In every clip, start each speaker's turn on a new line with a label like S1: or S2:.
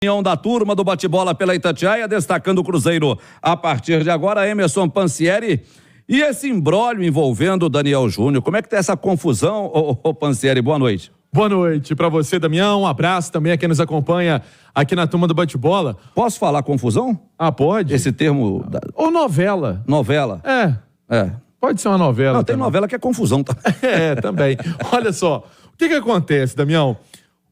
S1: Opinião da turma do bate-bola pela Itatiaia, destacando o Cruzeiro a partir de agora, Emerson Pansieri. E esse imbróglio envolvendo o Daniel Júnior, como é que tá essa confusão, ô Pansieri? Boa noite.
S2: Boa noite para você, Damião. Um abraço também a quem nos acompanha aqui na turma do bate-bola.
S1: Posso falar confusão?
S2: Ah, pode?
S1: Esse termo...
S2: Ou novela.
S1: Novela?
S2: É. Pode ser uma novela.
S1: Não, tem novela que é confusão, tá?
S2: Também. Olha só, o que acontece, Damião?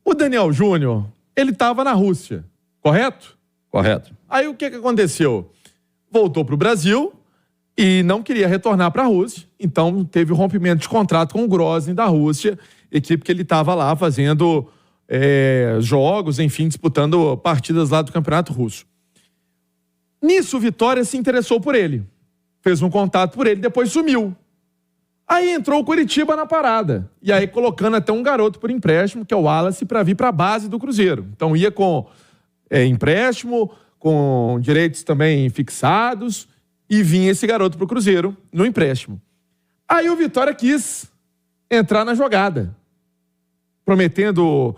S2: O Daniel Júnior, ele estava na Rússia, correto?
S1: Correto.
S2: Aí o que aconteceu? Voltou para o Brasil e não queria retornar para a Rússia, então teve o rompimento de contrato com o Grozny da Rússia, equipe que ele estava lá fazendo jogos, enfim, disputando partidas lá do Campeonato Russo. Nisso, o Vitória se interessou por ele, fez um contato por ele, depois sumiu. Aí entrou o Curitiba na parada. E aí colocando até um garoto por empréstimo, que é o Wallace, para vir para a base do Cruzeiro. Então ia com empréstimo, com direitos também fixados, e vinha esse garoto para o Cruzeiro no empréstimo. Aí o Vitória quis entrar na jogada, prometendo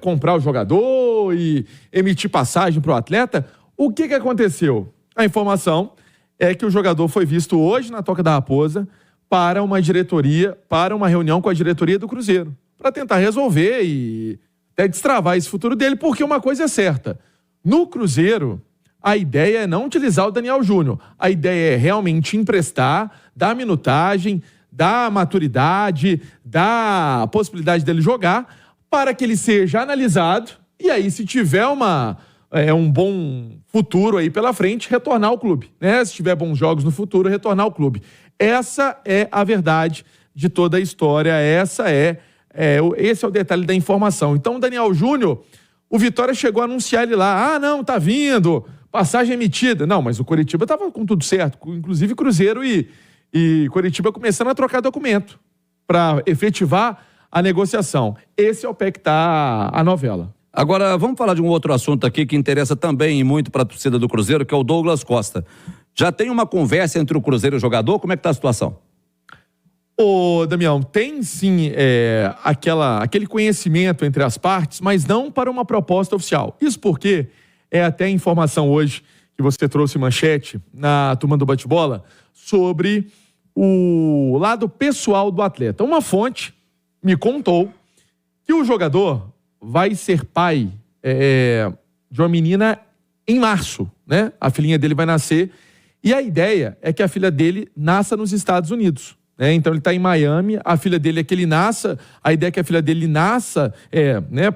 S2: comprar o jogador e emitir passagem para o atleta. O que aconteceu? A informação é que o jogador foi visto hoje na Toca da Raposa para uma reunião com a diretoria do Cruzeiro, para tentar resolver e até destravar esse futuro dele, porque uma coisa é certa, no Cruzeiro, a ideia é não utilizar o Daniel Júnior, a ideia é realmente emprestar, dar minutagem, dar maturidade, dar possibilidade dele jogar, para que ele seja analisado, e aí se tiver um bom futuro aí pela frente, retornar ao clube, né? Se tiver bons jogos no futuro, retornar ao clube. Essa é a verdade de toda a história, esse é o detalhe da informação. Então, o Daniel Júnior, o Vitória chegou a anunciar ele lá, não, tá vindo, passagem emitida. Não, mas o Curitiba tava com tudo certo, inclusive Cruzeiro e Curitiba começando a trocar documento para efetivar a negociação. Esse é o pé que tá a novela.
S1: Agora, vamos falar de um outro assunto aqui que interessa também muito para a torcida do Cruzeiro, que é o Douglas Costa. Já tem uma conversa entre o Cruzeiro e o jogador? Como é que está a situação?
S2: Ô, Damião, tem sim aquele conhecimento entre as partes, mas não para uma proposta oficial. Isso porque é até informação hoje que você trouxe manchete na turma do bate-bola sobre o lado pessoal do atleta. Uma fonte me contou que o jogador vai ser pai de uma menina em março, né? A filhinha dele vai nascer e a ideia é que a filha dele nasça nos Estados Unidos, né? Então ele está em Miami, a filha dele é que ele nasça, a ideia é que a filha dele nasça,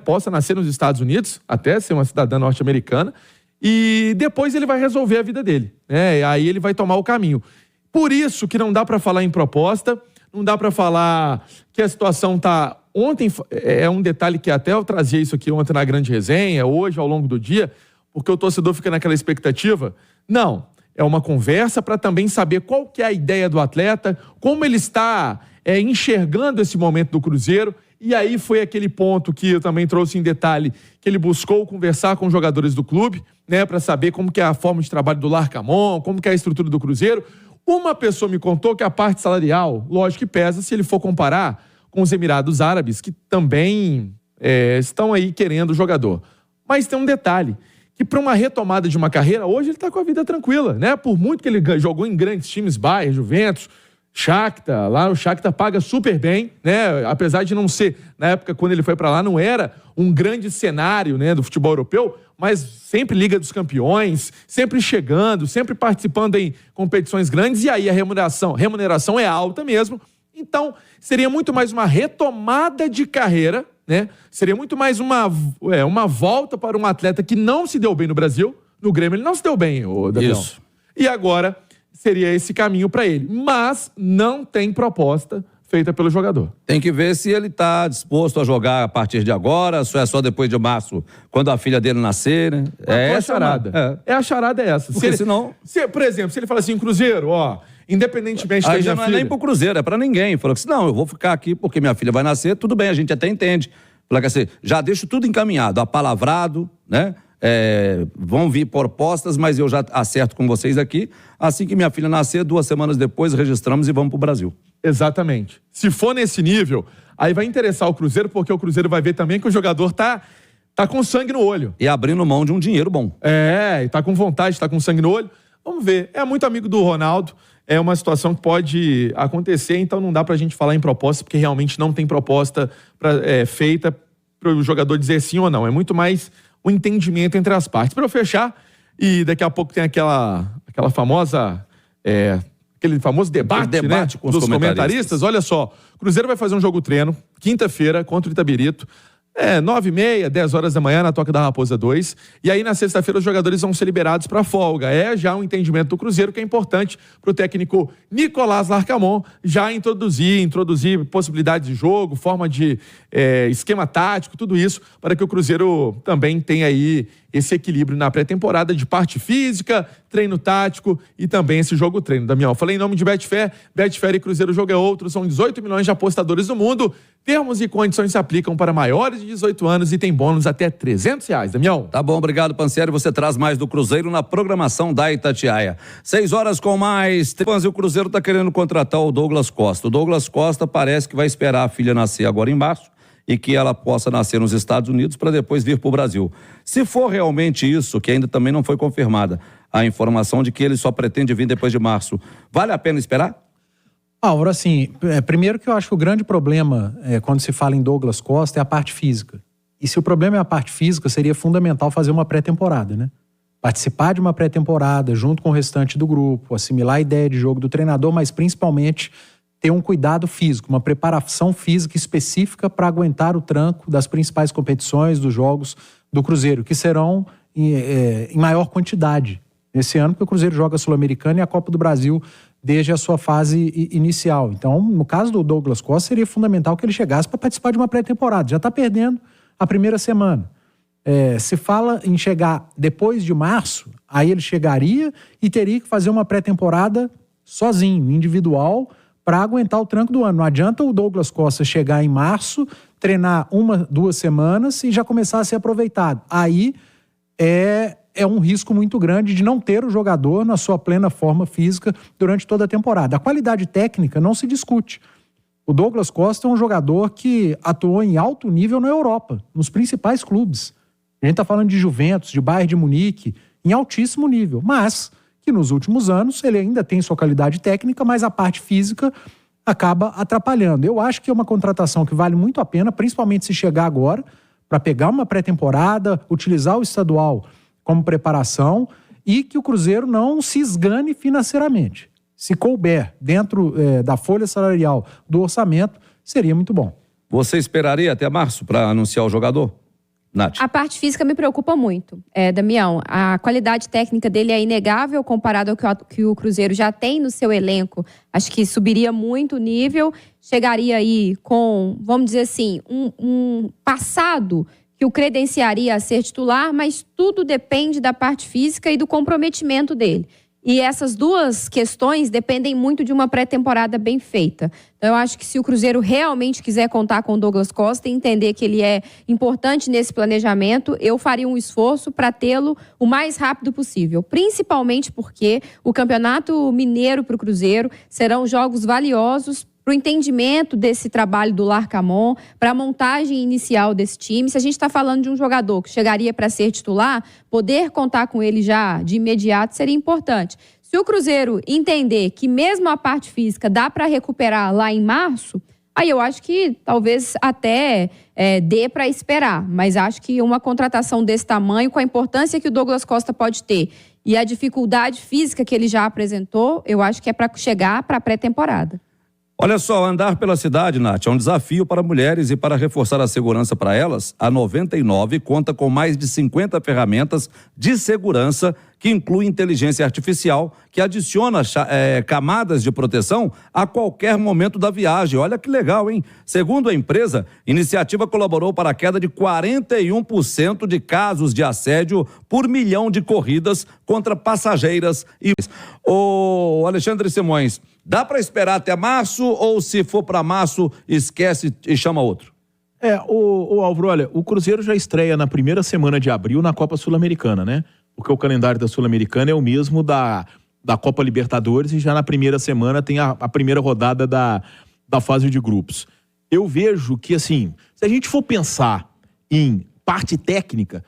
S2: possa nascer nos Estados Unidos, até ser uma cidadã norte-americana, e depois ele vai resolver a vida dele, né? Aí ele vai tomar o caminho. Por isso que não dá para falar em proposta, não dá para falar que a situação está... Ontem, é um detalhe que até eu trazia isso aqui ontem na grande resenha, hoje ao longo do dia, porque o torcedor fica naquela expectativa. Não, é uma conversa para também saber qual que é a ideia do atleta, como ele está enxergando esse momento do Cruzeiro, e aí foi aquele ponto que eu também trouxe em detalhe, que ele buscou conversar com os jogadores do clube, né, para saber como que é a forma de trabalho do Larcamon, como que é a estrutura do Cruzeiro. Uma pessoa me contou que a parte salarial, lógico que pesa se ele for comparar com os Emirados Árabes, que também estão aí querendo o jogador. Mas tem um detalhe, que para uma retomada de uma carreira, hoje ele está com a vida tranquila, né? Por muito que ele jogou em grandes times, Bayern, Juventus, Shakhtar, lá o Shakhtar paga super bem, né? Apesar de não ser, na época quando ele foi para lá, não era um grande cenário, né, do futebol europeu, mas sempre Liga dos Campeões, sempre chegando, sempre participando em competições grandes, e aí a remuneração é alta mesmo. Então, seria muito mais uma retomada de carreira, né? Seria muito mais uma volta para um atleta que não se deu bem no Brasil. No Grêmio ele não se deu bem, Daniel.
S1: Isso.
S2: E agora seria esse caminho para ele. Mas não tem proposta feita pelo jogador.
S1: Tem que ver se ele está disposto a jogar a partir de agora, se é só depois de março, quando a filha dele nascer, né?
S2: A charada. A charada é essa.
S1: Porque senão...
S2: Por exemplo, se ele fala assim, Cruzeiro, independentemente da minha filha...
S1: Aí já não é nem pro Cruzeiro, é pra ninguém. Falou assim, não, eu vou ficar aqui porque minha filha vai nascer, tudo bem, a gente até entende. Falou assim, já deixo tudo encaminhado, apalavrado, né? Vão vir propostas, mas eu já acerto com vocês aqui. Assim que minha filha nascer, 2 semanas depois, registramos e vamos pro Brasil.
S2: Exatamente. Se for nesse nível, aí vai interessar o Cruzeiro, porque o Cruzeiro vai ver também que o jogador tá tá com sangue no olho.
S1: E abrindo mão de um dinheiro bom.
S2: E tá com vontade, tá com sangue no olho. Vamos ver. É muito amigo do Ronaldo. É uma situação que pode acontecer, então não dá pra gente falar em proposta, porque realmente não tem proposta feita para o jogador dizer sim ou não. É muito mais o entendimento entre as partes. Para eu fechar, e daqui a pouco tem aquela famosa... aquele famoso debate, né,
S1: com os
S2: dos comentaristas. Olha só, o Cruzeiro vai fazer um jogo-treino, quinta-feira, contra o Itabirito. 9h30, 10 horas da manhã, na Toca da Raposa 2. E aí, na sexta-feira, os jogadores vão ser liberados para folga. É já um entendimento do Cruzeiro que é importante para o técnico Nicolás Larcamon já introduzir possibilidades de jogo, forma de esquema tático, tudo isso, para que o Cruzeiro também tenha aí esse equilíbrio na pré-temporada de parte física, treino tático e também esse jogo-treino. Damião, falei em nome de Betfair. Betfair e Cruzeiro Jogo é Outro. São 18 milhões de apostadores no mundo. Termos e condições se aplicam para maiores de 18 anos e tem bônus até R$300, Damião.
S1: Tá bom, obrigado, Pansieri. Você traz mais do Cruzeiro na programação da Itatiaia. 6 horas com mais. O Cruzeiro tá querendo contratar o Douglas Costa. O Douglas Costa parece que vai esperar a filha nascer agora em março e que ela possa nascer nos Estados Unidos para depois vir para o Brasil. Se for realmente isso, que ainda também não foi confirmada a informação de que ele só pretende vir depois de março, vale a pena esperar?
S3: Álvaro, assim, primeiro que eu acho que o grande problema quando se fala em Douglas Costa é a parte física. E se o problema é a parte física, seria fundamental fazer uma pré-temporada, né? Participar de uma pré-temporada junto com o restante do grupo, assimilar a ideia de jogo do treinador, mas principalmente ter um cuidado físico, uma preparação física específica para aguentar o tranco das principais competições, dos jogos do Cruzeiro, que serão em maior quantidade nesse ano, porque o Cruzeiro joga a Sul-Americana e a Copa do Brasil desde a sua fase inicial. Então, no caso do Douglas Costa, seria fundamental que ele chegasse para participar de uma pré-temporada. Já está perdendo a primeira semana. Se fala em chegar depois de março, aí ele chegaria e teria que fazer uma pré-temporada sozinho, individual, para aguentar o tranco do ano. Não adianta o Douglas Costa chegar em março, treinar 1-2 semanas e já começar a ser aproveitado. Aí é um risco muito grande de não ter o jogador na sua plena forma física durante toda a temporada. A qualidade técnica não se discute. O Douglas Costa é um jogador que atuou em alto nível na Europa, nos principais clubes. A gente está falando de Juventus, de Bayern de Munique, em altíssimo nível, mas que nos últimos anos ele ainda tem sua qualidade técnica, mas a parte física acaba atrapalhando. Eu acho que é uma contratação que vale muito a pena, principalmente se chegar agora, para pegar uma pré-temporada, utilizar o estadual como preparação e que o Cruzeiro não se esgane financeiramente. Se couber dentro da folha salarial do orçamento, seria muito bom.
S1: Você esperaria até março para anunciar o jogador? Nath.
S4: A parte física me preocupa muito, Damião. A qualidade técnica dele é inegável comparado ao que o Cruzeiro já tem no seu elenco. Acho que subiria muito o nível, chegaria aí com, vamos dizer assim, um passado que o credenciaria a ser titular, mas tudo depende da parte física e do comprometimento dele. E essas duas questões dependem muito de uma pré-temporada bem feita. Então, eu acho que se o Cruzeiro realmente quiser contar com o Douglas Costa e entender que ele é importante nesse planejamento, eu faria um esforço para tê-lo o mais rápido possível. Principalmente porque o Campeonato Mineiro para o Cruzeiro serão jogos valiosos para o entendimento desse trabalho do Larcamon, para a montagem inicial desse time. Se a gente está falando de um jogador que chegaria para ser titular, poder contar com ele já de imediato seria importante. Se o Cruzeiro entender que mesmo a parte física dá para recuperar lá em março, aí eu acho que talvez até dê para esperar. Mas acho que uma contratação desse tamanho, com a importância que o Douglas Costa pode ter e a dificuldade física que ele já apresentou, eu acho que é para chegar para a pré-temporada.
S1: Olha só, andar pela cidade, Nath, é um desafio para mulheres e para reforçar a segurança para elas, a 99 conta com mais de 50 ferramentas de segurança que inclui inteligência artificial, que adiciona camadas de proteção a qualquer momento da viagem. Olha que legal, hein? Segundo a empresa, a iniciativa colaborou para a queda de 41% de casos de assédio por milhão de corridas contra passageiras. Ô Alexandre Simões, dá para esperar até março ou se for para março, esquece e chama outro?
S5: O Álvaro, olha, o Cruzeiro já estreia na primeira semana de abril na Copa Sul-Americana, né? Porque o calendário da Sul-Americana é o mesmo da Copa Libertadores e já na primeira semana tem a primeira rodada da fase de grupos. Eu vejo que, assim, se a gente for pensar em parte técnica,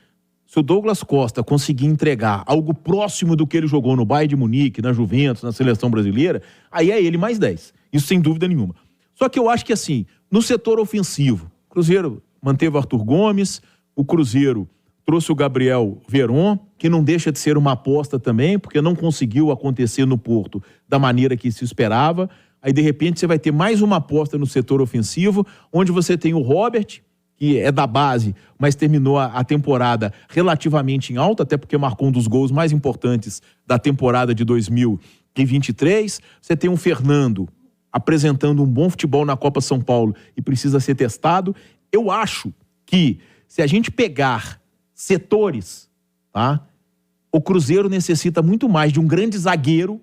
S5: se o Douglas Costa conseguir entregar algo próximo do que ele jogou no Bayern de Munique, na Juventus, na seleção brasileira, aí é ele mais 10. Isso sem dúvida nenhuma. Só que eu acho que assim, no setor ofensivo, o Cruzeiro manteve o Arthur Gomes, o Cruzeiro trouxe o Gabriel Veron, que não deixa de ser uma aposta também, porque não conseguiu acontecer no Porto da maneira que se esperava. Aí, de repente, você vai ter mais uma aposta no setor ofensivo, onde você tem o Robert, que é da base, mas terminou a temporada relativamente em alta, até porque marcou um dos gols mais importantes da temporada de 2023. Você tem o Fernando apresentando um bom futebol na Copa São Paulo e precisa ser testado. Eu acho que, se a gente pegar setores, tá? O Cruzeiro necessita muito mais de um grande zagueiro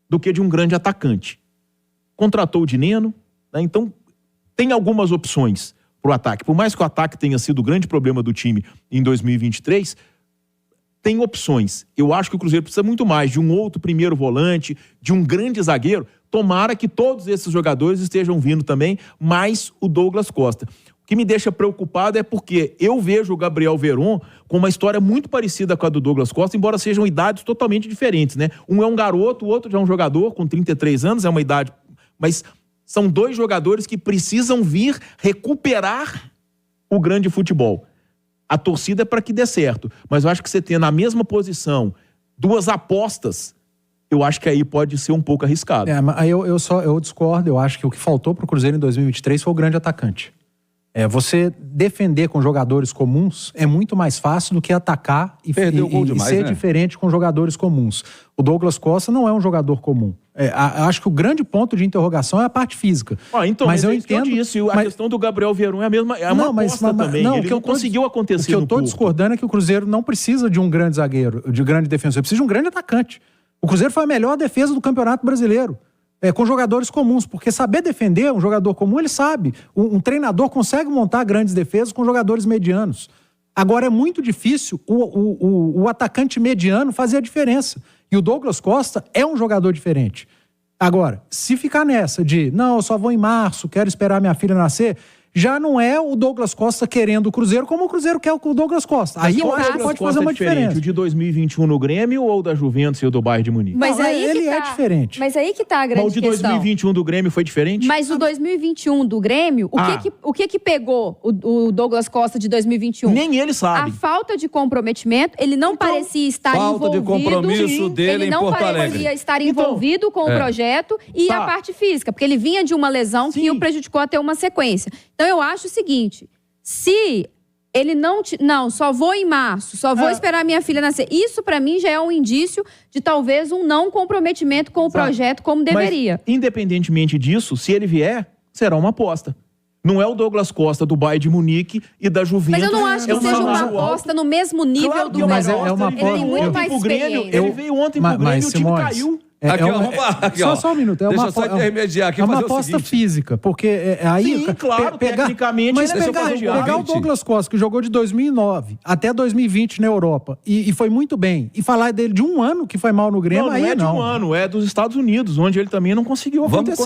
S5: do que de um grande atacante. Contratou o Dineno, né? Então tem algumas opções para o ataque. Por mais que o ataque tenha sido o grande problema do time em 2023, tem opções. Eu acho que o Cruzeiro precisa muito mais de um outro primeiro volante, de um grande zagueiro. Tomara que todos esses jogadores estejam vindo também, mais o Douglas Costa. O que me deixa preocupado é porque eu vejo o Gabriel Veron com uma história muito parecida com a do Douglas Costa, embora sejam idades totalmente diferentes, né? Um é um garoto, o outro já é um jogador com 33 anos, é uma idade... Mas são dois jogadores que precisam vir recuperar o grande futebol. A torcida é para que dê certo, mas eu acho que você ter na mesma posição duas apostas, eu acho que aí pode ser um pouco arriscado.
S3: Aí eu discordo, eu acho que o que faltou para o Cruzeiro em 2023 foi o grande atacante. Você defender com jogadores comuns é muito mais fácil do que atacar e ser diferente com jogadores comuns. O Douglas Costa não é um jogador comum. Acho que o grande ponto de interrogação é a parte física.
S5: Então, mas eu entendo. A questão do Gabriel Veron é a mesma, uma aposta também. Ele não conseguiu acontecer.
S3: O que eu estou discordando é que o Cruzeiro não precisa de um grande zagueiro, de um grande defensor, precisa de um grande atacante. O Cruzeiro foi a melhor defesa do Campeonato Brasileiro. Com jogadores comuns, porque saber defender um jogador comum, ele sabe. Um treinador consegue montar grandes defesas com jogadores medianos. Agora, é muito difícil o atacante mediano fazer a diferença. E o Douglas Costa é um jogador diferente. Agora, se ficar nessa de, não, eu só vou em março, quero esperar minha filha nascer, já não é o Douglas Costa querendo o Cruzeiro como o Cruzeiro quer o Douglas Costa. Aí eu acho que pode fazer uma diferença.
S5: O de 2021 no Grêmio ou o da Juventus e o do Bayern de Munique?
S4: Mas
S3: não,
S4: aí
S3: ele é diferente.
S4: Mas aí que tá a grande questão.
S5: Mas o de 2021 do Grêmio foi diferente?
S4: Mas o 2021 do Grêmio, o que pegou o Douglas Costa de 2021?
S5: Nem ele sabe.
S4: A falta de comprometimento, ele não parecia estar envolvido.
S1: Falta de compromisso dele em Porto Alegre.
S4: Ele não parecia estar envolvido com o projeto e a parte física, porque ele vinha de uma lesão que o prejudicou a ter uma sequência. Então eu acho o seguinte, se ele não, só vou em março, só vou esperar minha filha nascer, isso pra mim já é um indício de talvez um não comprometimento com o projeto como deveria.
S5: Mas, independentemente disso, se ele vier, será uma aposta. Não é o Douglas Costa do Bayern de Munique e da Juventus.
S4: Mas eu não acho que seja uma aposta no mesmo nível do
S3: mas é uma aposta.
S4: Ele tem muito mais experiência.
S5: Ele veio ontem pro Grêmio e o time caiu.
S3: Só um minuto.
S1: Deixa eu só intermediar aqui.
S3: É uma aposta física, porque aí...
S5: Sim, claro, tecnicamente...
S3: Mas pegar o Douglas Costa, que jogou de 2009 até 2020 na Europa, e foi muito bem, e falar dele de um ano que foi mal no Grêmio,
S5: não é de um ano, é dos Estados Unidos, onde ele também não conseguiu acontecer.